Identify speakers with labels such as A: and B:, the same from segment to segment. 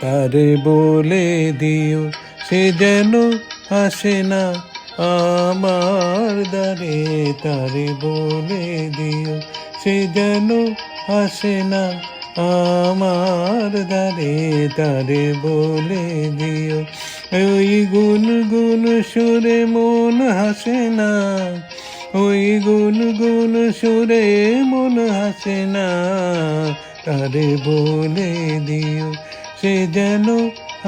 A: তারে বলে দিও সে যেন আসে না আমার দ্বারে। তারে বলে দিও সে যেন আসে না আমার দ্বারে। তারে বলে দিও ওই গুনগুন সুরে মন হাসে না, ওই গুনগুন সুরে মন হাসে না। তারে বলে দিও সে যেন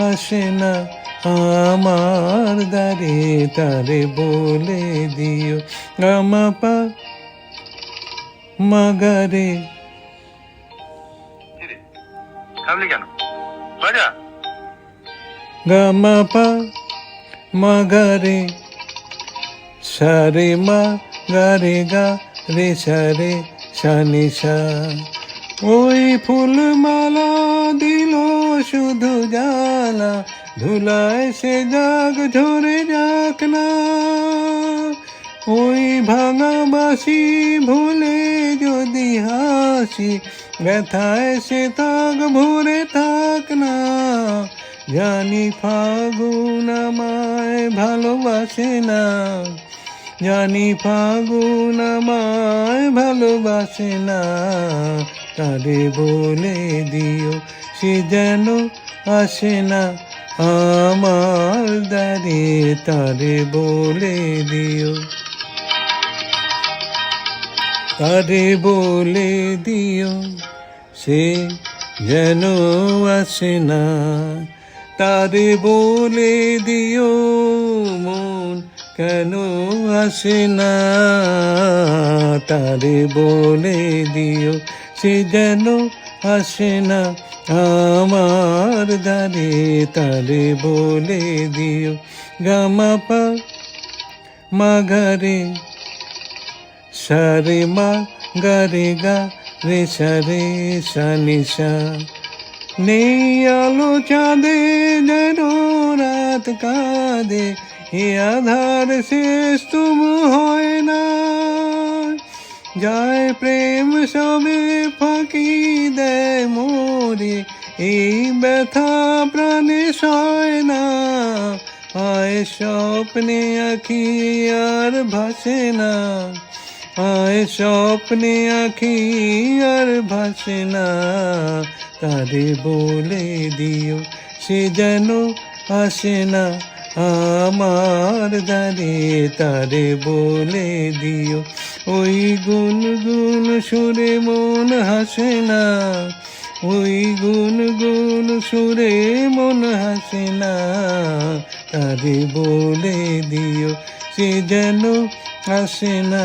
A: আসে না আমার দ্বারে। তারে বলে দিও গামাপা মাগারে।
B: কেন বাজা
A: গামাপা মাগারে সারে মা গারে গা রে সারে সানি সা। ওই ফুলমালা দিল শুধু জ্বালা, ধুলায় সে জাগ ঝরে যাক না। ওই ভাঙা বাসি ভুলে যদি হাসি, ব্যথায় সে তাক ভরে থাক না। জানি ফাগুন আমায় ভালোবাসে না, জানি ফাগুন আমায় ভালোবাসে না। তারে বলে দিও সে যেন আসে না আমার দ্বারে। তারে বলে দিও, তারে বলে দিও সে যেন আসে না। তারে বলে দিও মন কেন আসে না। তারে বলে দিও সে যেন আসে না আমার দ্বারে। তারে বলে দিও গামাপা মাগারে সারে মা গারে গা রে সারে সানি সা। নেই আলো চাঁদে যেন রাত কাঁদে, এ আধার শেষ তুমু হয় না। যায় প্রেম সবে ফাঁকি দেয় মোরে, এই ব্যথা প্রাণে সয় না। আয় স্বপ্নে আঁখি আর ভাসে না, আয় স্বপ্নে আঁখি আর ভাসে না। তারে বলে দিও সে যেন আসে না আমার দ্বারে। তারে বলে দিও ওই গুনগুন সুরে মন হাসে না, ওই গুনগুন সুরে মন হাসে না। তারে বলে দিও সে যেন আসে না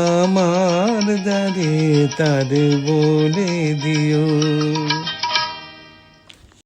A: আমার দ্বারে। তারে বলে দিও।